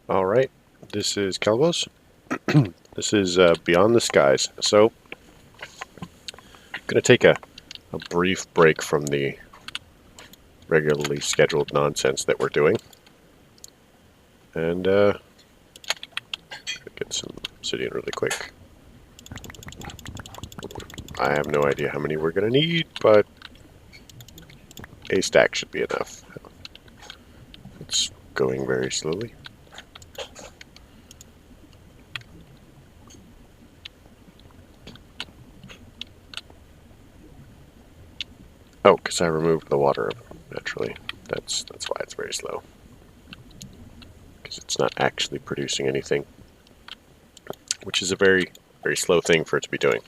Alright, this is Calibos. This is Beyond the Skies. So, I'm going to take a brief break from the regularly scheduled nonsense that we're doing. And get some obsidian really quick. I have no idea how many we're going to need, but a stack should be enough. It's going very slowly. Oh, because I removed the water naturally. That's why it's very slow. Because it's not actually producing anything, which is a very, very slow thing for it to be doing.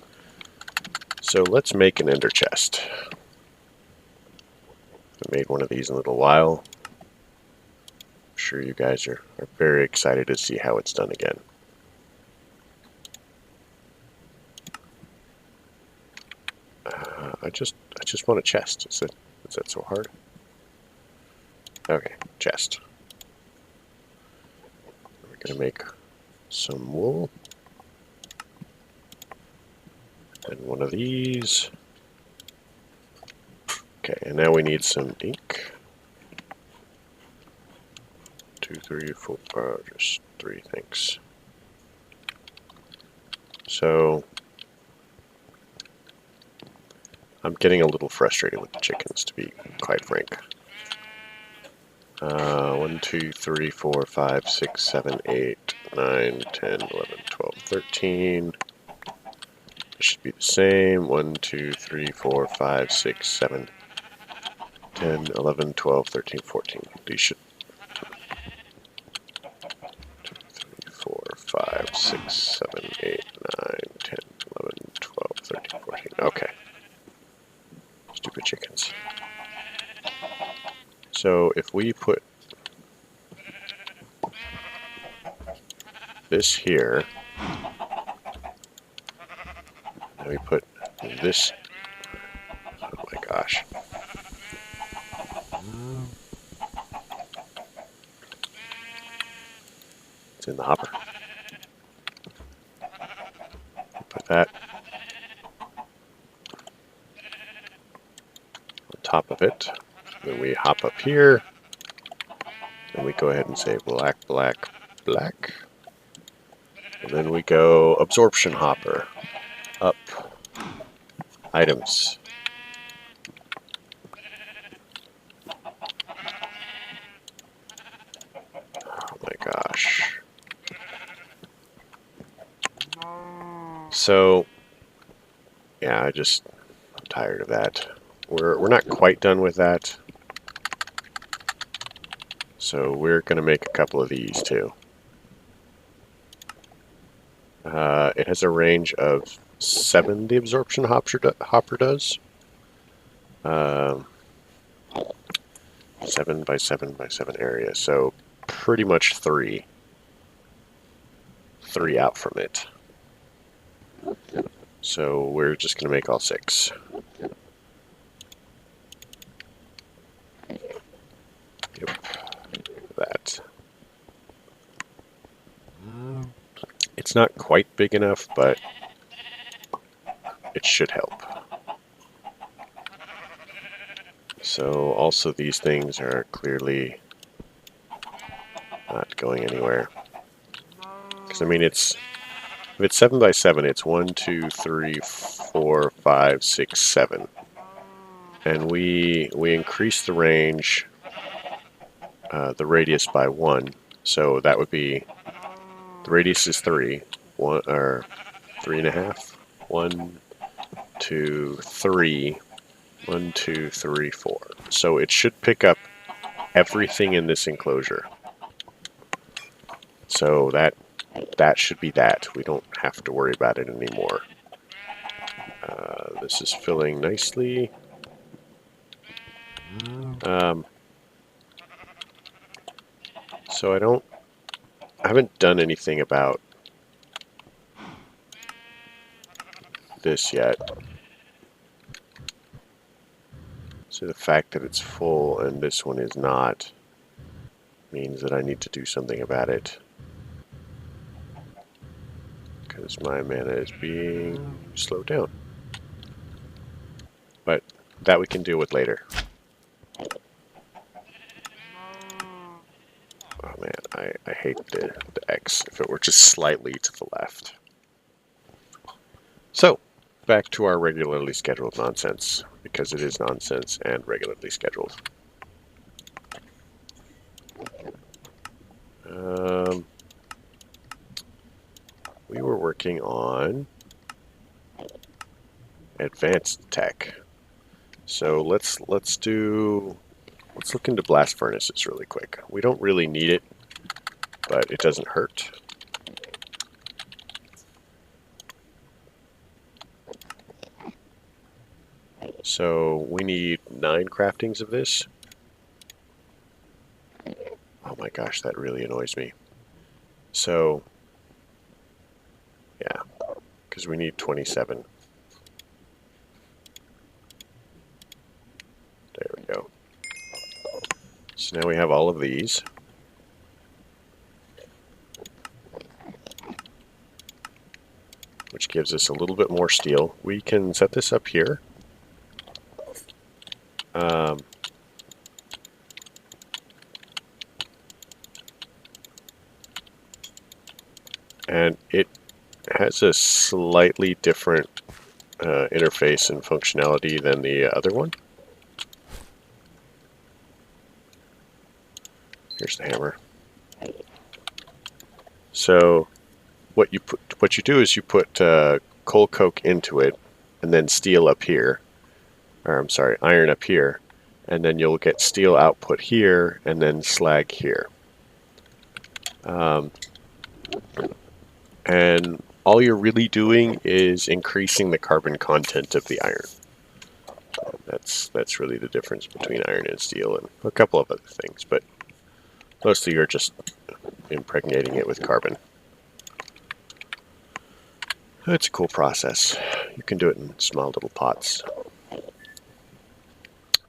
So let's make an ender chest. I made one of these in a little while. I'm sure you guys are very excited to see how it's done again. I just want a chest. Is that so hard? Okay, chest. We're gonna make some wool. And one of these. Okay, and now we need some ink. 2, 3, 4, just 3, thanks. So, I'm getting a little frustrated with the chickens, to be quite frank. 1, 2, 3, 4, 5, 6, 7, 8, 9, 10, 11, 12, 13. It should be the same. 1, 2, 3, 4, 5, 6, 7, 10, 11, 12, 13, 14. These should 2, 3, 4, 5, 6, 7, 8, 9, 10, 11, 12, 13, 14. Okay. Stupid chickens. So if we put this here, and we put this, oh my gosh. It's in the hopper. Put that on top of it. Then we hop up here. Then we go ahead and say black, black, black. And then we go absorption hopper. Up. Items. Oh my gosh. So, yeah, I'm tired of that. We're not quite done with that. So we're going to make a couple of these too. It has a range of 7, the absorption hopper does. 7 by 7 by 7 area, so pretty much 3 out from it. So we're just going to make all 6. Yep, that. It's not quite big enough, but it should help. So also these things are clearly not going anywhere. Because I mean, if it's 7 by 7, it's 1, 2, 3, 4, 5, 6, 7. And we increase the range, the radius by 1. So that would be, the radius is 3, 1 or 3.5. 1, 2, 3. 1, 2, 3, 4. So it should pick up everything in this enclosure. So that should be that. We don't have to worry about it anymore. This is filling nicely. So I haven't done anything about this yet. So the fact that it's full and this one is not means that I need to do something about it. because my mana is being slowed down. But that we can deal with later. Oh man, I hate the X if it were just slightly to the left. So, back to our regularly scheduled nonsense, because it is nonsense and regularly scheduled. We were working on advanced tech. So let's look into blast furnaces really quick. We don't really need it, but it doesn't hurt. So we need 9 craftings of this. Oh my gosh, that really annoys me. So, yeah, because we need 27. There we go. So now we have all of these. Which gives us a little bit more steel. We can set this up here. And it has a slightly different interface and functionality than the other one. Here's the hammer. So what you do is you put coal coke into it, and then steel up here, or I'm sorry, iron up here, and then you'll get steel output here, and then slag here. And all you're really doing is increasing the carbon content of the iron. That's really the difference between iron and steel, and a couple of other things, but mostly you're just impregnating it with carbon. It's a cool process. You can do it in small little pots.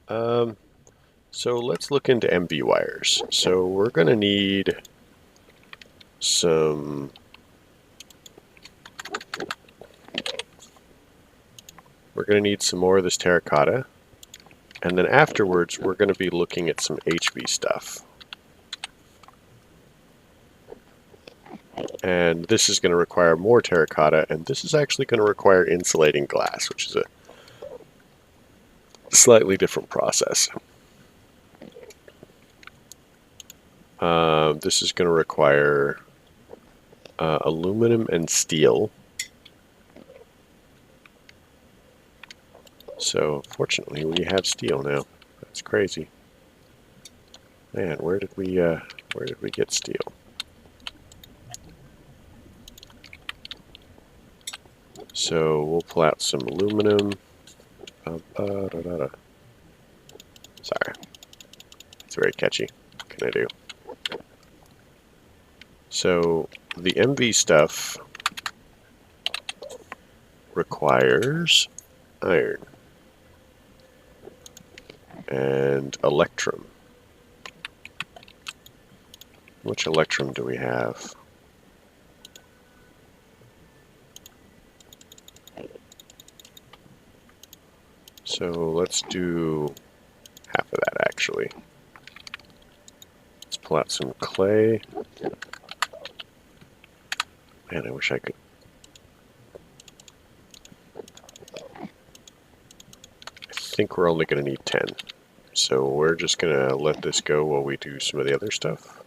So let's look into MV wires. So we're going to need some... We're going to need some more of this terracotta. And then afterwards, we're going to be looking at some HV stuff. And this is going to require more terracotta, and this is actually going to require insulating glass, which is a slightly different process. This is going to require aluminum and steel. So fortunately, we have steel now. That's crazy. Man, where did we get steel? So we'll pull out some aluminum. Sorry, it's very catchy. What can I do? So the MV stuff requires iron and electrum. Which electrum do we have? So let's do half of that actually. Let's pull out some clay. Man, I wish I could. I think we're only going to need 10. So we're just going to let this go while we do some of the other stuff.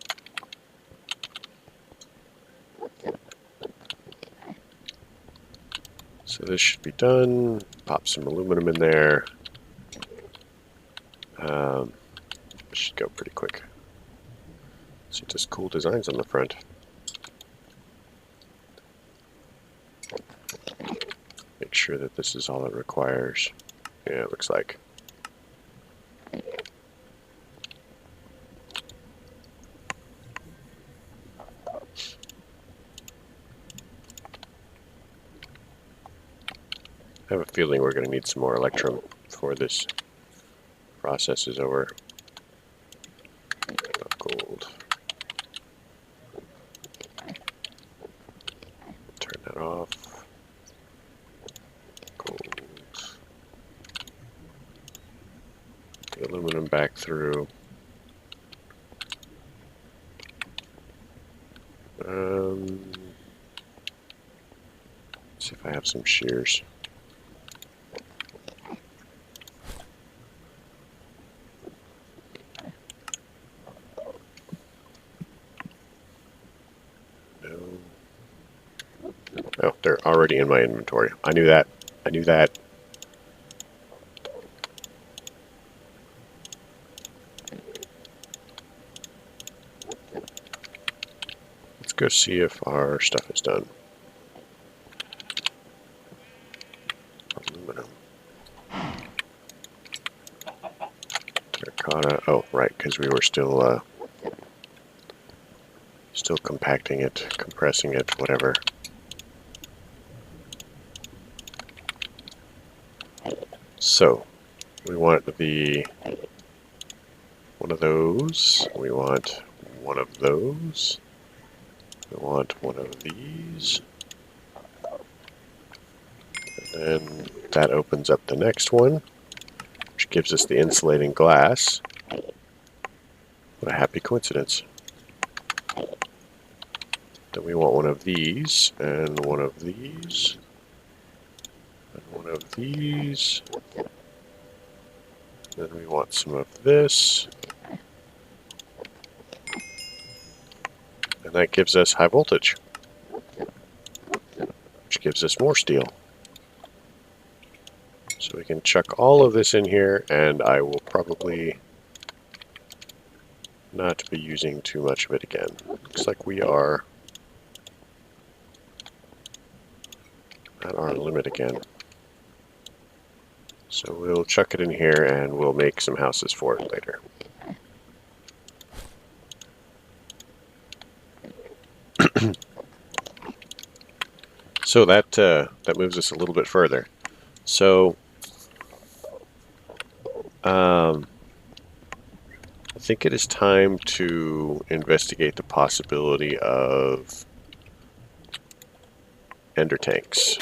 So this should be done. Pop some aluminum in there. Should go pretty quick. See, just cool designs on the front. Make sure that this is all it requires. Yeah, it looks like. I have a feeling we're going to need some more electrum before this process is over. Gold. Turn that off. back through. See if I have some shears. No. Oh, they're already in my inventory. I knew that. I knew that. Let's go see if our stuff is done. Aluminum. Terracotta. Oh, right, because we were still compacting it, compressing it, whatever. So, we want one of those. We want one of those. We want one of these. And then that opens up the next one, which gives us the insulating glass. What a happy coincidence. Then we want one of these, and one of these, and one of these. Then we want some of this. And that gives us high voltage, which gives us more steel. So we can chuck all of this in here, and I will probably not be using too much of it again. Looks like we are at our limit again. So we'll chuck it in here and we'll make some houses for it later. So that moves us a little bit further. So I think it is time to investigate the possibility of ender tanks.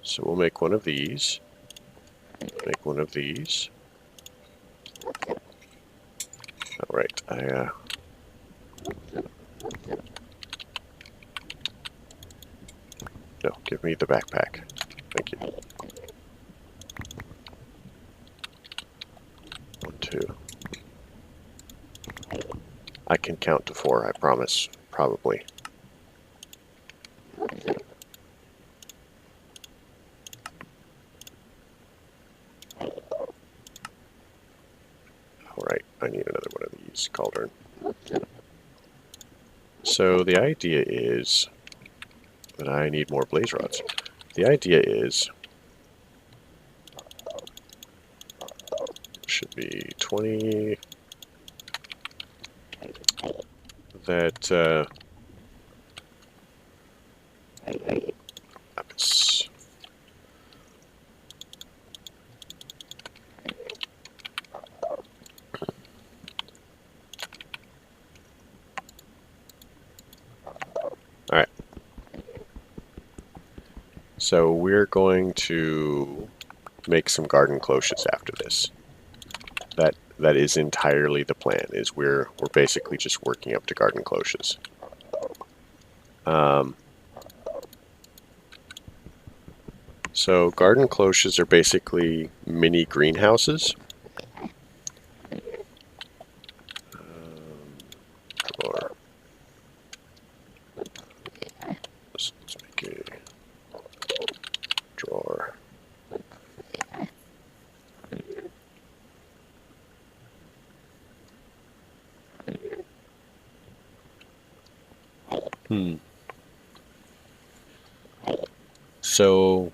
So we'll make one of these, make one of these. All right, no, give me the backpack. Thank you. 1, 2. I can count to 4, I promise, probably. Alright, I need another one of these, cauldron. So the idea is that I need more blaze rods. The idea is should be 20 that happens. Alright. So we're going to make some garden cloches after this. That is entirely the plan, is we're basically just working up to garden cloches. So garden cloches are basically mini greenhouses. Drawer. Let's make a drawer. So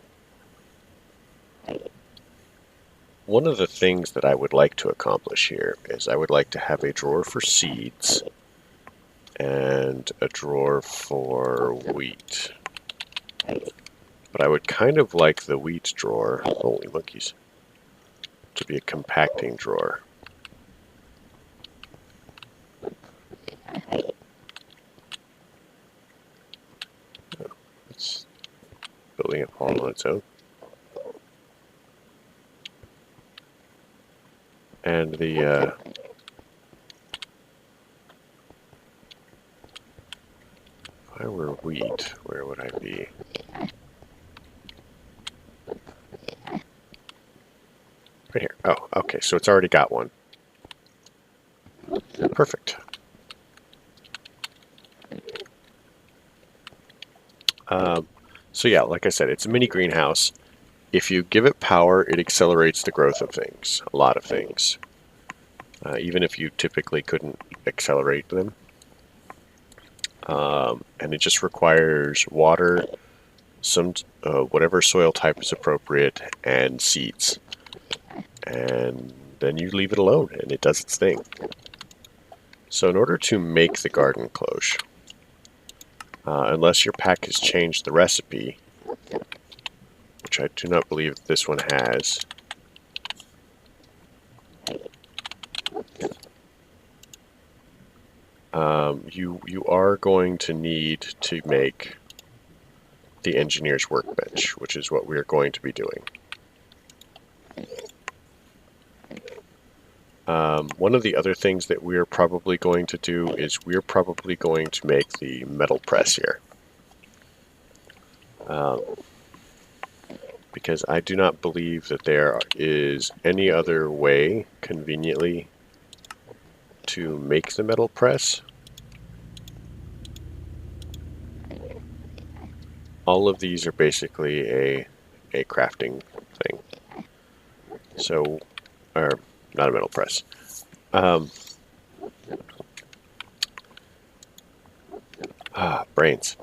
one of the things that I would like to accomplish here is I would like to have a drawer for seeds and a drawer for wheat. But I would kind of like the wheat drawer, holy monkeys, to be a compacting drawer. It's building zone. And the if I were wheat, where would I be? Right here. Oh, okay, so it's already got one. Perfect. So yeah, like I said, it's a mini greenhouse. If you give it power, it accelerates the growth of things, a lot of things. Even if you typically couldn't accelerate them. And it just requires water, some whatever soil type is appropriate, and seeds. And then you leave it alone, and it does its thing. So in order to make the garden cloche, unless your pack has changed the recipe, which I do not believe this one has, you are going to need to make the engineer's workbench, which is what we are going to be doing. One of the other things that we're probably going to do is we're probably going to make the metal press here. Because I do not believe that there is any other way conveniently to make the metal press. All of these are basically a crafting thing. So, or not a metal press. Brains.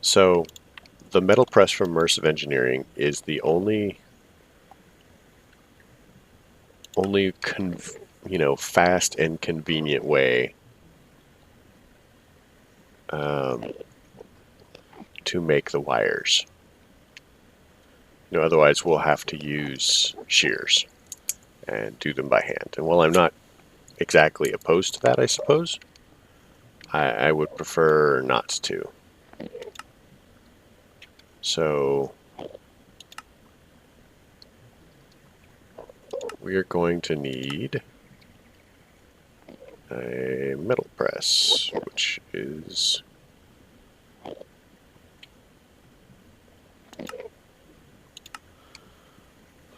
So, the metal press from Immersive Engineering is the only fast and convenient way to make the wires. Otherwise we'll have to use shears and do them by hand. And while I'm not exactly opposed to that, I suppose, I would prefer not to. So we are going to need a metal press, which is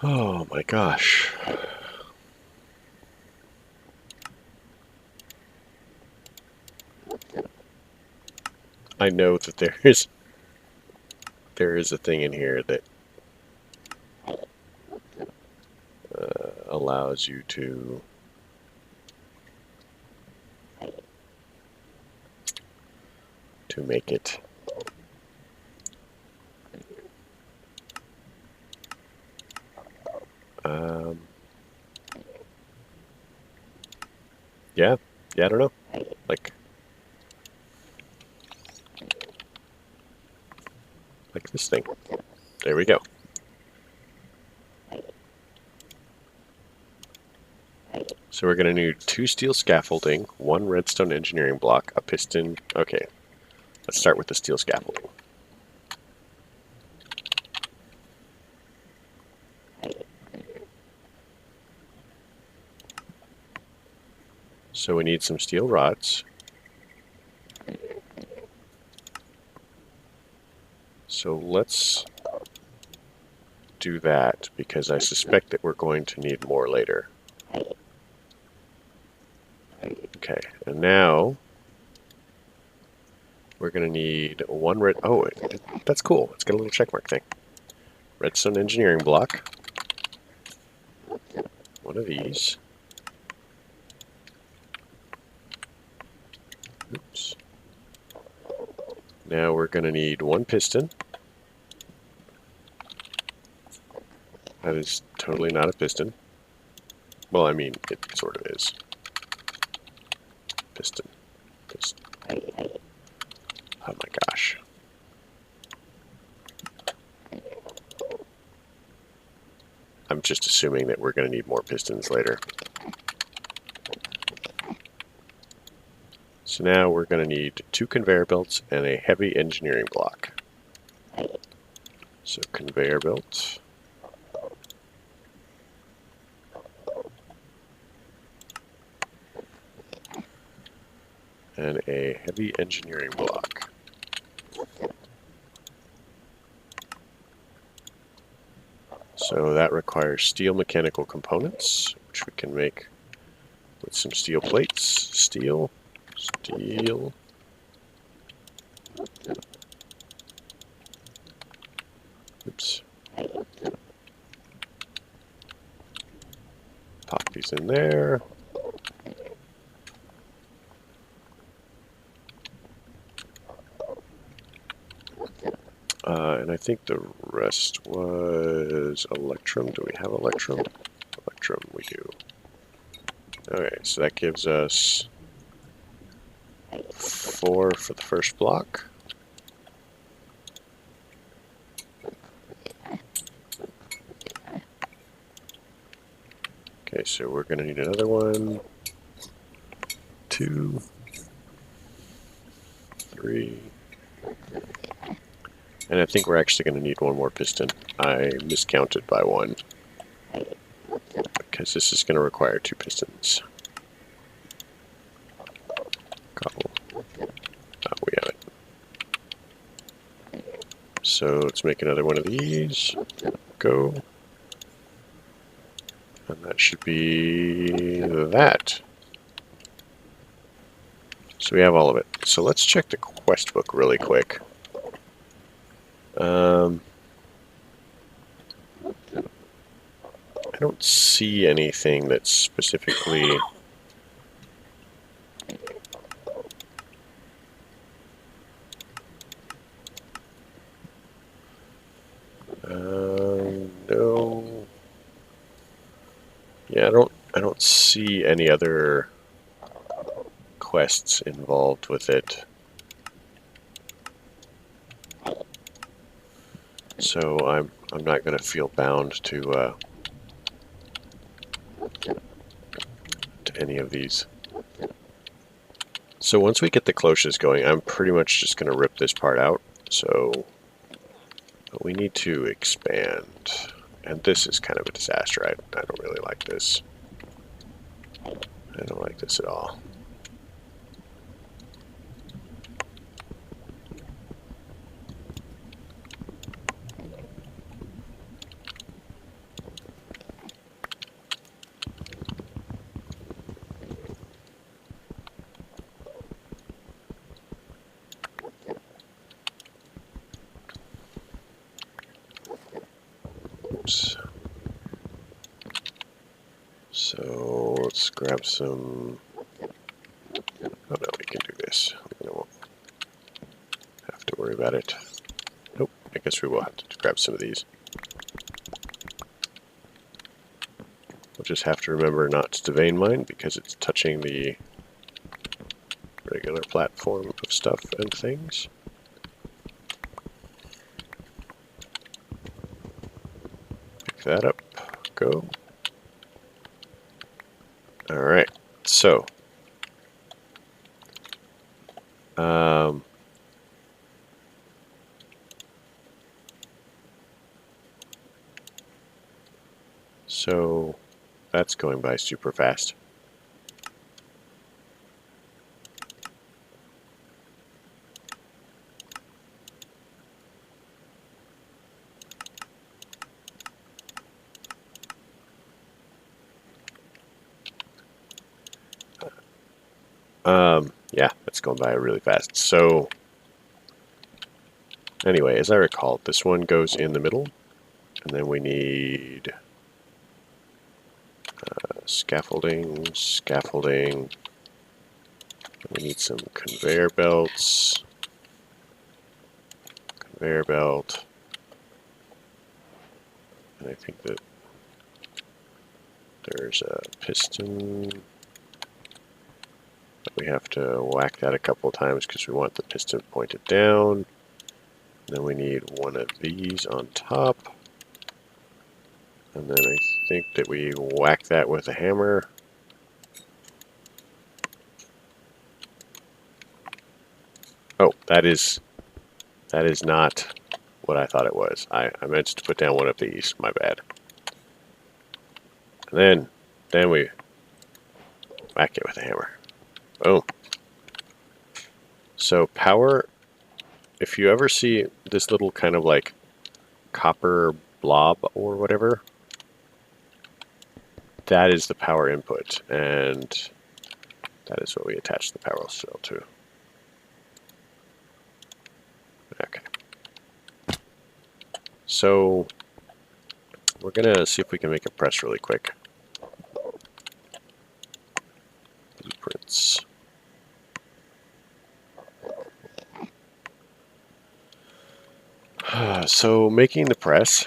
oh my gosh. I know that there is a thing in here that allows you to make it. Yeah, I don't know. Like this thing. There we go. So we're going to need 2 steel scaffolding, 1 redstone engineering block, a piston. Okay, let's start with the steel scaffolding. So we need some steel rods. So let's do that, because I suspect that we're going to need more later. Okay, and now we're going to need 1 red... Oh, that's cool. It's got a little checkmark thing. Redstone engineering block. 1 of these. Oops. Now we're going to need 1 piston. That is totally not a piston. Well, I mean, it sort of is. Piston. Oh my gosh. I'm just assuming that we're going to need more pistons later. So now we're going to need 2 conveyor belts and a heavy engineering block. So conveyor belt. And a heavy engineering block. So that requires steel mechanical components, which we can make with some steel plates. Steel. Oops. Pop these in there. And I think the rest was electrum. Do we have electrum? Electrum, we do. Okay, so that gives us 4 for the first block. Okay, so we're going to need another one, 2, 3, and I think we're actually going to need one more piston. I miscounted by 1, because this is going to require 2 pistons. Couple. We have it. So let's make another one of these. Go. And that should be that. So we have all of it. So let's check the quest book really quick. I don't see anything that's specifically... no. Yeah, I don't see any other quests involved with it. So I'm not going to feel bound to any of these. So once we get the cloches going, I'm pretty much just going to rip this part out. So we need to expand. And this is kind of a disaster. I don't really like this. I don't like this at all. Oops. So let's grab some... Oh no, we can do this. We won't have to worry about it. Nope, I guess we will have to grab some of these. We'll just have to remember not to vein mine because it's touching the regular platform of stuff and things. Pick that up. Go. Alright, so so that's going by super fast. Yeah, that's going by really fast. So anyway, as I recall, this one goes in the middle, and then we need scaffolding. We need some conveyor belts. Conveyor belt. And I think that there's a piston. We have to whack that a couple of times because we want the piston pointed down. Then we need one of these on top. And then I think that we whack that with a hammer. Oh, that is not what I thought it was. I meant to put down one of these. My bad. And then we whack it with a hammer. Boom. So power, if you ever see this little kind of like copper blob or whatever, that is the power input, and that is what we attach the power cell to. Okay. So we're gonna see if we can make a press really quick. Blueprints. So making the press,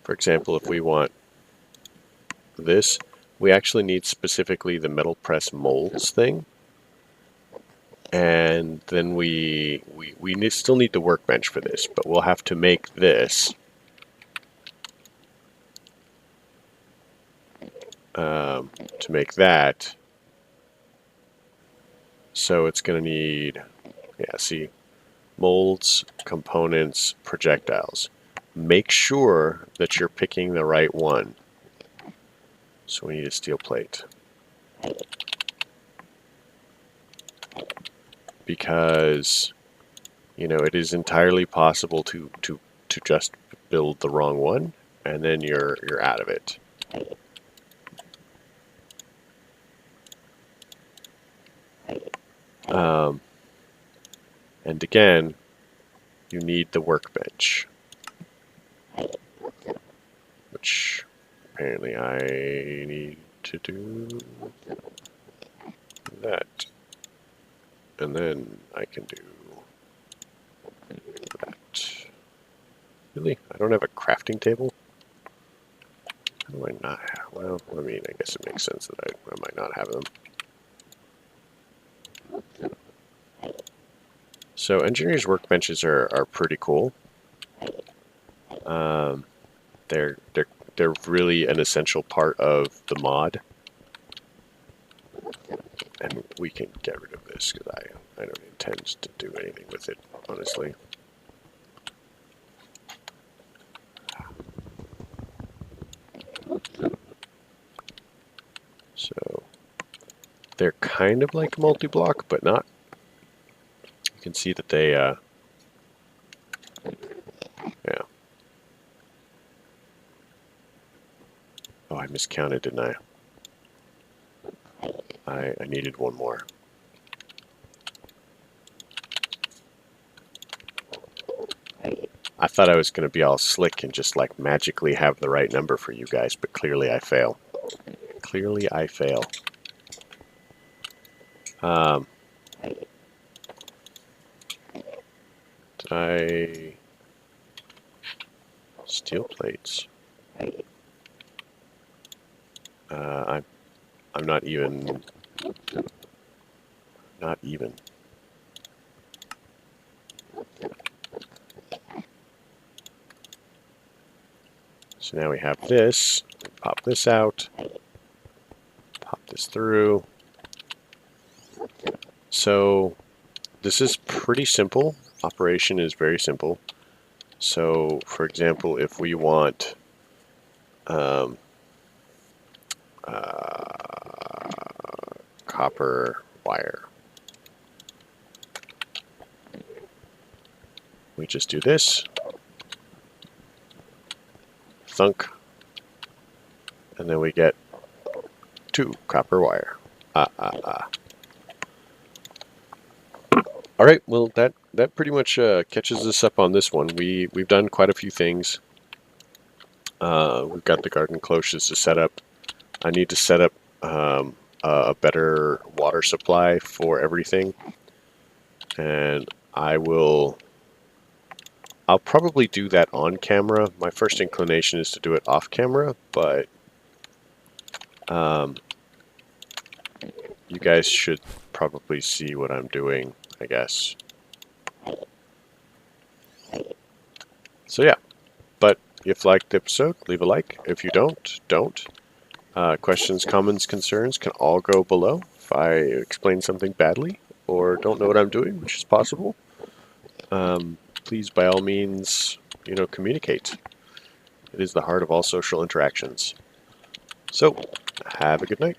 for example, if we want this, we actually need specifically the metal press molds thing, and then we still need the workbench for this, but we'll have to make this to make that. So it's going to need, yeah, see, molds, components, projectiles. Make sure that you're picking the right one. So we need a steel plate. Because, you know, it is entirely possible to just build the wrong one, and then you're out of it. And again, you need the workbench, which apparently I need to do that. And then I can do that. Really? I don't have a crafting table? How do I not have? Well, I mean, I guess it makes sense that I might not have them. So engineers' workbenches are pretty cool. They're really an essential part of the mod. And we can get rid of this because I don't intend to do anything with it, honestly. So they're kind of like multi-block, but not. You can see that they, yeah. Oh, I miscounted, didn't I? I needed one more. I thought I was going to be all slick and just like magically have the right number for you guys, but clearly I fail. Clearly I fail. Did I... Steel plates. I'm not even... Not even. So now we have this. Pop this out. Pop this through. So this is pretty simple. Operation is very simple. So, for example, if we want copper wire, we just do this, thunk, and then we get 2 copper wire. All right, well that pretty much catches us up on this one. We've done quite a few things. We've got the garden cloches to set up. I need to set up a better water supply for everything, and I'll probably do that on camera. My first inclination is to do it off camera, but you guys should probably see what I'm doing, I guess. So yeah, but if you liked the episode, leave a like. If you don't. Questions, comments, concerns can all go below. If I explain something badly or don't know what I'm doing, which is possible, please, by all means, communicate. It is the heart of all social interactions. So, have a good night.